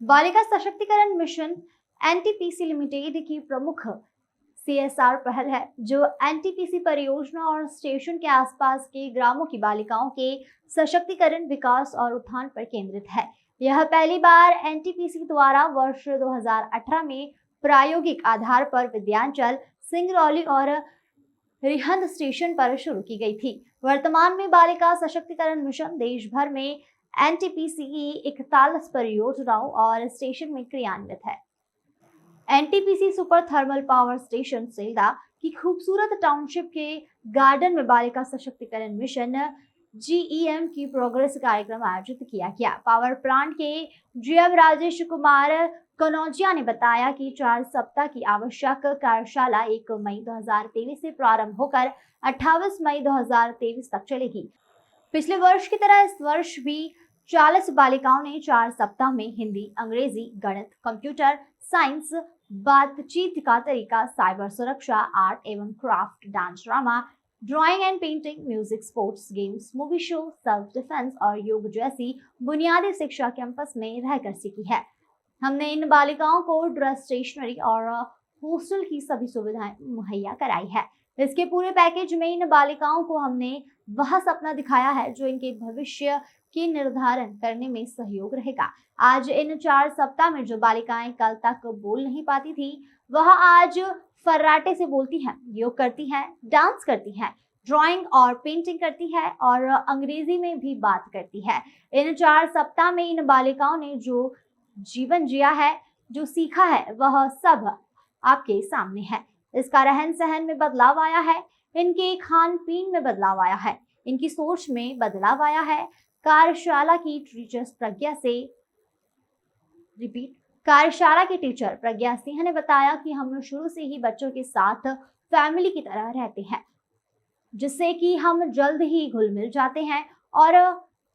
बालिका सशक्तिकरण mission NTPC limited की प्रमुख सीएसआर पहल है जो एनटीपीसी परियोजना और स्टेशन के आसपास के ग्रामों की बालिकाओं के सशक्तिकरण, विकास और उत्थान पर केंद्रित है। यह पहली बार एनटीपीसी द्वारा वर्ष 2018 में प्रायोगिक आधार पर विद्यांचल, सिंगरौली और रिहंद स्टेशन पर शुरू की गई थी। वर्तमान में बालिका सशक्तिकरण मिशन देश भर में एनटीपीसी की 41 परियोजनाओं और स्टेशन में क्रियान्वित है। NTPC super thermal power station Selda की खूबसूरत टाउनशिप के गार्डन में बालिका सशक्तिकरण मिशन जीईएम की प्रोग्रेस कार्यक्रम आयोजित किया गया। पावर प्लांट के जीएम राजेश कुमार कनौजिया ने बताया कि 4 सप्ताह की आवश्यक कार्यशाला 1 मई 2023 से प्रारंभ होकर 28 मई 2023 तक चलेगी। पिछले वर्ष की तरह इस वर्ष भी 40 बालिकाओं ने 4 सप्ताह में हिंदी, अंग्रेजी, गणित, कंप्यूटर साइंस, बातचीत का तरीका, साइबर सुरक्षा, आर्ट एवं craft, dance, drama, drawing and painting, music, sports, games, movie show, self defence और योग जैसी बुनियादी शिक्षा कैंपस में रहकर सीखी है। हमने इन बालिकाओं को ड्रेस, स्टेशनरी और हॉस्टल की सभी सुविधाएं मुहैया कराई है। इसके पूरे पैकेज में इन बालिकाओं को हमने वह सपना दिखाया है जो इनके भविष्य के निर्धारण करने में सहयोग रहेगा। आज इन 4 सप्ताह में जो बालिकाएं कल तक बोल नहीं पाती थी, वह आज फर्राटे से बोलती हैं, योग करती हैं, डांस करती हैं, ड्राइंग और पेंटिंग करती है और अंग्रेजी में भी बात करती है। इन 4 सप्ताह में इन बालिकाओं ने जो जीवन जिया है, जो सीखा है, वह सब आपके सामने है। इसका रहन सहन में बदलाव आया है, इनके खान पीन में बदलाव आया है, इनकी सोच में बदलाव आया है। कार्यशाला की टीचर प्रज्ञा सिंह ने बताया कि हम शुरू से ही बच्चों के साथ फैमिली की तरह रहते हैं, जिससे कि हम जल्द ही घुल मिल जाते हैं और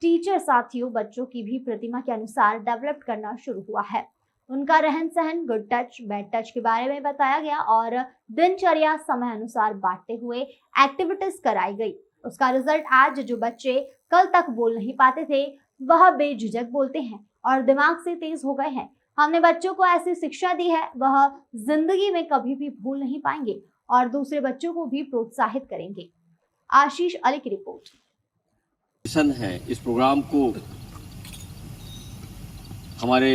टीचर साथियों बच्चों की भी प्रतिमा के अनुसार डेवलप करना शुरू हुआ है। उनका रहन सहन, गुड टच, बैड टच के बारे में बताया गया और दिनचर्या समय अनुसार बांटते हुए एक्टिविटीज कराई गई। उसका रिजल्ट आज जो बच्चे कल तक बोल नहीं पाते थे, वह बेझिझक बोलते हैं और दिमाग से तेज हो गए हैं। हमने बच्चों को ऐसी शिक्षा दी है वह जिंदगी में कभी भी भूल नहीं पाएंगे और दूसरे बच्चों को भी प्रोत्साहित करेंगे। आशीष अली की रिपोर्ट। मिशन है, इस प्रोग्राम को हमारे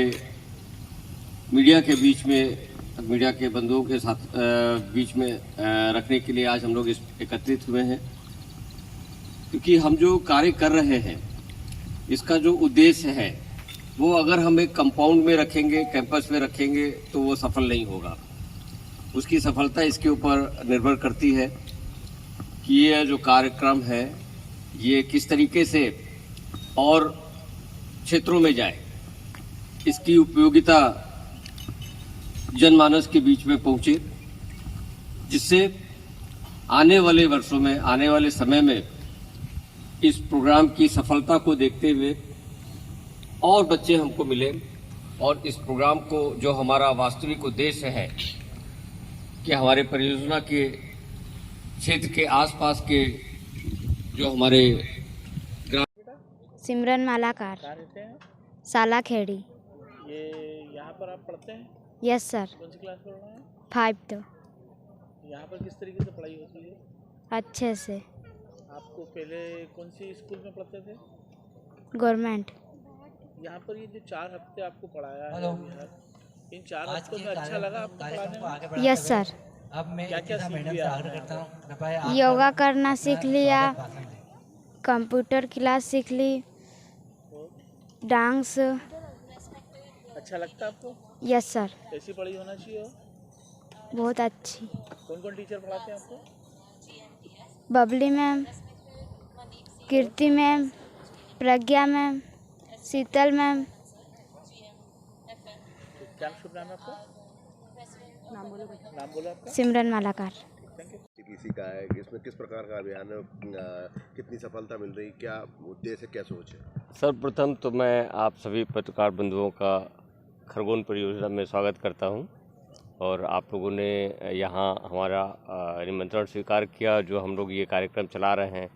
मीडिया के बीच में, मीडिया के बंधुओं के साथ बीच में रखने के लिए आज हम लोग एकत्रित हुए हैं, क्योंकि हम जो कार्य कर रहे हैं इसका जो उद्देश्य है वो अगर हम एक कंपाउंड में रखेंगे, कैंपस में रखेंगे तो वो सफल नहीं होगा। उसकी सफलता इसके ऊपर निर्भर करती है कि ये जो कार्यक्रम है ये किस तरीके से और क्षेत्रों में जाए, इसकी उपयोगिता जनमानस के बीच में पहुंचे, जिससे आने वाले वर्षों में, आने वाले समय में इस प्रोग्राम की सफलता को देखते हुए और बच्चे हमको मिले और इस प्रोग्राम को, जो हमारा वास्तविक उद्देश्य है कि हमारे परियोजना के क्षेत्र के आसपास के जो हमारे सिमरन मालाकार, साला खेड़ी। ये यहाँ पर आप पढ़ते हैं? Yes sir. कौन सी क्लास पढ़ रहे हैं? 5th। यहाँ पर किस तरीके से पढ़ाई होती है? अच्छे से। आपको पहले कौन सी स्कूल में पढ़ते थे? गवर्नमेंट। यहाँ पर ये जो 4 हफ्ते आपको पढ़ाया है, इन 4 हफ्तों में अच्छा लगा आपको पढ़ाने में? Yes sir. अब मैं क्या सीख लिया? योगा करना सीख लिया, कंप्यूटर क्लास सीख ली, डांस। अच्छा लगता है आपको? Yes sir. कैसी पढ़ाई होना चाहिए? बहुत अच्छी। कौन कौन टीचर पढ़ाते हैं आपको? बबली मैम, कीर्ति मैम, प्रज्ञा मैम, शीतल मैम। क्या शुभ नाम है आपका? नाम बोलो आपका? सिमरन मालाकार। किसी का है, इसमें किस प्रकार का अभियान है, कितनी सफलता मिल रही, क्या उद्देश्य, क्या सोच है? सर्वप्रथम तो मैं आप सभी पत्रकार बंधुओं का खरगोन परियोजना में स्वागत करता हूं और आप लोगों ने यहाँ हमारा निमंत्रण स्वीकार किया। जो हम लोग ये कार्यक्रम चला रहे हैं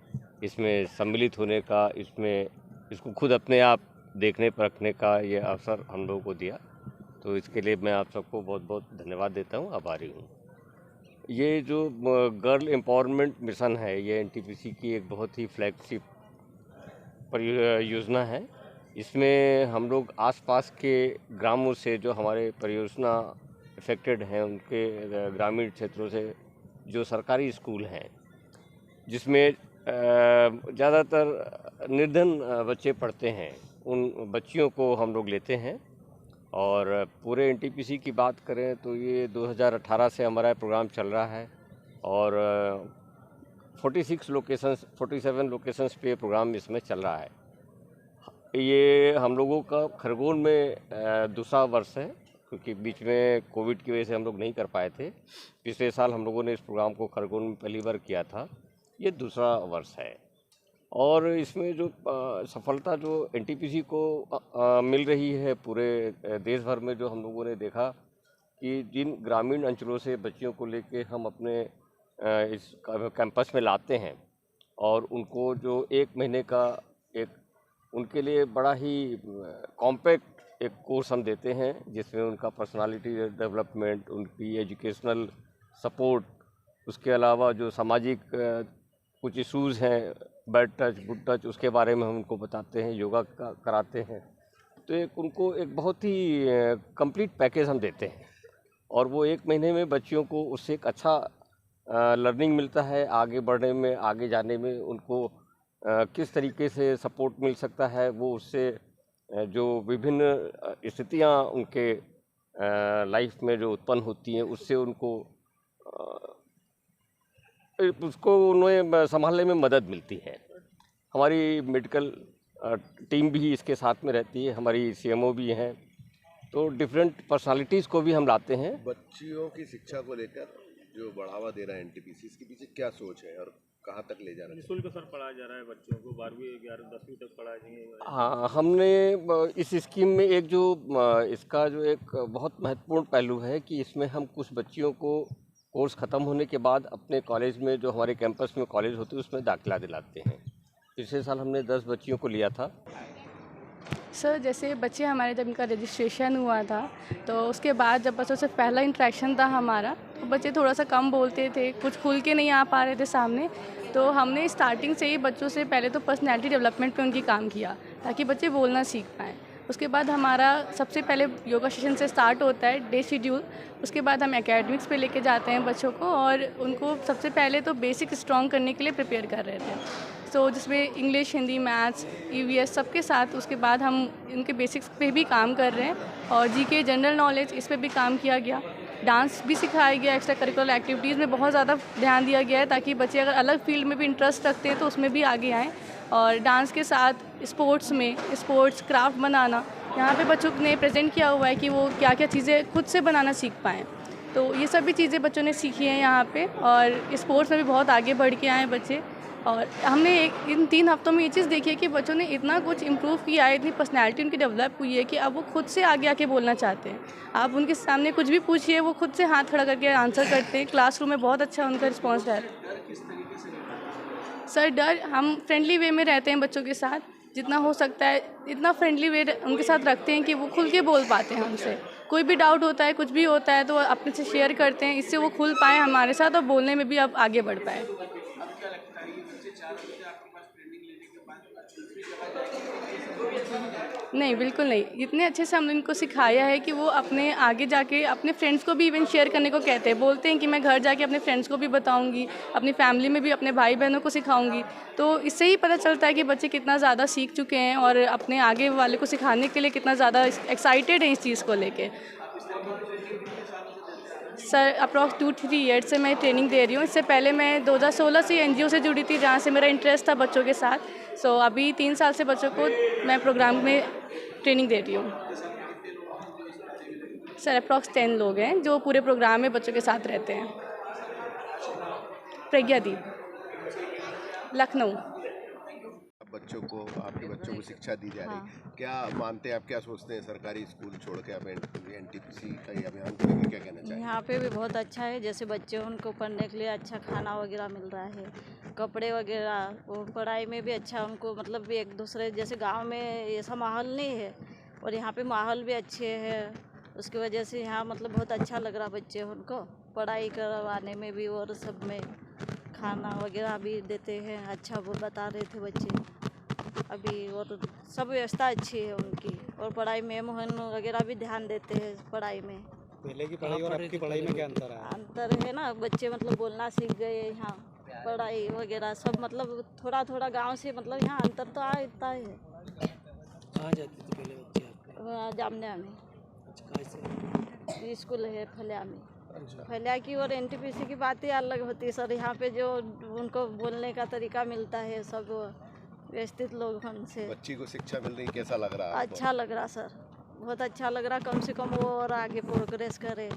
इसमें सम्मिलित होने का, इसको खुद अपने आप देखने परखने का ये अवसर हम लोगों को दिया, तो इसके लिए मैं आप सबको बहुत बहुत धन्यवाद देता हूँ, आभारी हूँ। ये जो गर्ल एम्पावरमेंट मिशन है, ये एनटीपीसी की एक बहुत ही फ्लैगशिप परियोजना है। इसमें हम लोग आसपास के ग्रामों से जो हमारे परियोजना इफेक्टेड हैं, उनके ग्रामीण क्षेत्रों से जो सरकारी स्कूल हैं, जिसमें ज़्यादातर निर्धन बच्चे पढ़ते हैं, उन बच्चियों को हम लोग लेते हैं। और पूरे एनटीपीसी की बात करें तो ये 2018 से हमारा प्रोग्राम चल रहा है और 47 लोकेशंस पे प्रोग्राम इसमें चल रहा है। ये हम लोगों का खरगोन में दूसरा वर्ष है, क्योंकि बीच में कोविड की वजह से हम लोग नहीं कर पाए थे। पिछले साल हम लोगों ने इस प्रोग्राम को खरगोन में पहली बार किया था, ये दूसरा वर्ष है। और इसमें जो सफलता जो एनटीपीसी को मिल रही है पूरे देश भर में, जो हम लोगों ने देखा कि जिन ग्रामीण अंचलों से बच्चियों को लेके हम अपने इस कैंपस में लाते हैं और उनको जो 1 महीने का एक उनके लिए बड़ा ही कॉम्पैक्ट एक कोर्स हम देते हैं, जिसमें उनका पर्सनालिटी डेवलपमेंट, उनकी एजुकेशनल सपोर्ट, उसके अलावा जो सामाजिक कुछ इशूज़ हैं, बैड टच, गुड टच, उसके बारे में हम उनको बताते हैं, योगा कराते हैं। तो एक उनको एक बहुत ही कंप्लीट पैकेज हम देते हैं और वो 1 महीने में बच्चियों को उससे एक अच्छा लर्निंग मिलता है। आगे बढ़ने में, आगे जाने में उनको किस तरीके से सपोर्ट मिल सकता है, वो उससे जो विभिन्न स्थितियाँ उनके लाइफ में जो उत्पन्न होती हैं, उससे उनको उसको उन्हें संभालने में मदद मिलती है। हमारी मेडिकल टीम भी इसके साथ में रहती है, हमारी सीएमओ भी हैं, तो डिफरेंट पर्सनालिटीज़ को भी हम लाते हैं। बच्चियों की शिक्षा को लेकर जो बढ़ावा दे रहा है एनटीपीसी, इसके पीछे क्या सोच है और कहाँ तक ले जाना है? निःशुल्क सर पढ़ाया जा रहा है बच्चों को, 12वीं 11वीं 10वीं तक पढ़ाया जाएंगे। हाँ, हमने इस स्कीम में एक जो इसका जो एक बहुत महत्वपूर्ण पहलू है कि इसमें हम कुछ बच्चियों को कोर्स ख़त्म होने के बाद अपने कॉलेज में, जो हमारे कैंपस में कॉलेज होते हैं, उसमें दाखिला दिलाते हैं। पिछले साल हमने 10 बच्चियों को लिया था। सर जैसे बच्चे हमारे जब इनका रजिस्ट्रेशन हुआ था, तो उसके बाद जब बच्चों से पहला इंटरेक्शन था हमारा, तो बच्चे थोड़ा सा कम बोलते थे, कुछ खुल के नहीं आ पा रहे थे सामने। तो हमने स्टार्टिंग से ही बच्चों से पहले तो पर्सनैलिटी डेवलपमेंट पे उनकी काम किया, ताकि बच्चे बोलना सीख पाएँ। उसके बाद हमारा सबसे पहले योगा सेशन से स्टार्ट होता है, डे शेड्यूल। उसके बाद हम एकेडमिक्स पे लेके जाते हैं बच्चों को, और उनको सबसे पहले तो बेसिक स्ट्रॉन्ग करने के लिए प्रिपेयर कर रहे थे। सो जिसमें इंग्लिश, हिंदी, मैथ्स, ईवीएस सबके साथ। उसके बाद हम इनके बेसिक्स पे भी काम कर रहे हैं और जीके, जनरल नॉलेज, इस पे भी काम किया गया। डांस भी सिखाया गया, एक्स्ट्रा करिकुलर एक्टिविटीज़ में बहुत ज़्यादा ध्यान दिया गया है, ताकि बच्चे अगर अलग फील्ड में भी इंटरेस्ट रखते हैं तो उसमें भी आगे आएँ। और डांस के साथ स्पोर्ट्स में स्पोर्ट्स क्राफ्ट बनाना यहाँ पे बच्चों ने प्रेजेंट किया हुआ है कि वो क्या क्या चीज़ें खुद से बनाना सीख पाएँ। तो ये सभी चीज़ें बच्चों ने सीखी हैं यहाँ पे, और स्पोर्ट्स में भी बहुत आगे बढ़ के आए बच्चे। और हमने इन 3 हफ्तों में ये चीज़ देखी है कि बच्चों ने इतना कुछ इम्प्रूव किया है, इतनी पर्सनैलिटी उनकी डेवलप हुई है कि अब वो खुद से आगे आके बोलना चाहते हैं। आप उनके सामने कुछ भी पूछिए, वो खुद से हाथ खड़ा करके आंसर करते हैं। क्लासरूम में बहुत अच्छा उनका रिस्पॉन्स रहता है। सर डर, हम फ्रेंडली वे में रहते हैं बच्चों के साथ, जितना हो सकता है इतना फ्रेंडली वे उनके साथ रखते हैं कि वो खुल के बोल पाते हैं हमसे। कोई भी डाउट होता है, कुछ भी होता है, तो अपने से शेयर करते हैं, इससे वो खुल पाएँ हमारे साथ और बोलने में भी अब आगे बढ़ पाए। नहीं, बिल्कुल नहीं। इतने अच्छे से हमने इनको सिखाया है कि वो अपने आगे जाके अपने फ्रेंड्स को भी इवन शेयर करने को कहते हैं। बोलते हैं कि मैं घर जाके अपने फ्रेंड्स को भी बताऊंगी, अपनी फैमिली में भी अपने भाई बहनों को सिखाऊंगी। तो इससे ही पता चलता है कि बच्चे कितना ज़्यादा सीख चुके हैं और अपने आगे वाले को सिखाने के लिए कितना ज़्यादा एक्साइटेड हैं इस चीज़ को लेके। सर अप्रॉक्स 2-3 ईयर्स से मैं ट्रेनिंग दे रही हूँ। इससे पहले मैं 2016 से एनजीओ से जुड़ी थी, जहाँ से मेरा इंटरेस्ट था बच्चों के साथ। सो अभी 3 साल से बच्चों को मैं प्रोग्राम में ट्रेनिंग दे रही हूँ। सर अप्रॉक्स 10 लोग हैं जो पूरे प्रोग्राम में बच्चों के साथ रहते हैं। प्रज्ञादीप, लखनऊ। बच्चों को, आपके बच्चों को शिक्षा दी जा रही, क्या मानते हैं आप, क्या सोचते हैं सरकारी स्कूल छोड़ के आप एनटीपीसी का ये अभियान को लेकर क्या कहना चाहिए? यहाँ पे भी बहुत अच्छा है, जैसे बच्चे उनको पढ़ने के लिए अच्छा खाना वगैरह मिल रहा है, कपड़े वगैरह, वो पढ़ाई में भी अच्छा उनको, मतलब भी एक दूसरे जैसे गांव में ऐसा माहौल नहीं है और यहाँ पे माहौल भी अच्छे है। उसकी वजह से यहाँ मतलब बहुत अच्छा लग रहा बच्चे उनको पढ़ाई करवाने में भी और सब में। खाना वगैरह भी देते हैं अच्छा, वो बता रहे थे बच्चे अभी। और सब व्यवस्था अच्छी है उनकी और पढ़ाई में मोहन वगैरह भी ध्यान देते हैं पढ़ाई में। पहले की पढ़ाई और अब की पढ़ाई में क्या अंतर है? अंतर है ना, बच्चे मतलब बोलना सीख गए यहाँ, पढ़ाई वगैरह सब मतलब थोड़ा थोड़ा गांव से मतलब यहाँ अंतर तो आता है। कहाँ जाते थे पहले बच्चे आपके? जामनिया में स्कूल है, फलिया में। फलिया की और एनटीपीसी की बातें अलग होती है सर। यहाँ पे जो उनको बोलने का तरीका मिलता है सब व्यवस्थित लोग हमसे। बच्ची को शिक्षा मिल रही, कैसा लग रहा है? अच्छा लग रहा सर, बहुत अच्छा लग रहा। कम से कम वो और आगे प्रोग्रेस करे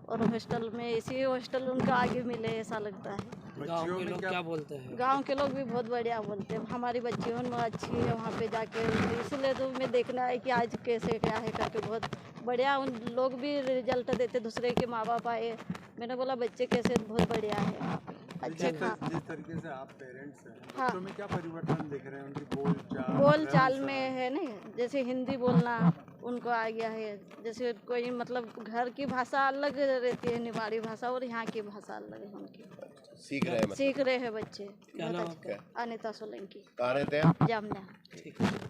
और हॉस्टल में इसी हॉस्टल उनको आगे मिले ऐसा लगता है। गाँव के लोग क्या बोलते हैं? गांव के लोग भी बहुत बढ़िया बोलते हैं, हमारी बच्चियों में अच्छी है वहाँ पे जाके। इसलिए तो मैं देखना है कि आज कैसे क्या है करके, बहुत बढ़िया उन लोग भी रिजल्ट देते, दूसरे के माँ बाप आए, मैंने बोला बच्चे कैसे, बहुत बढ़िया है वहाँ पे अच्छे। जिस तरीके से आप पेरेंट्स हैं, हाँ, बच्चों में क्या परिवर्तन दिख रहे हैं उनकी बोल चाल में है ना, जैसे हिंदी बोलना उनको आ गया है। जैसे कोई मतलब घर की भाषा अलग रहती है निवाड़ी भाषा, और यहाँ की भाषा अलग है उनकी। सीख रहे हैं सीख रहे हैं बच्चे। क्या नाम आपका? अनिता सोलंकी। कहाँ रहते हैं? जामनिया।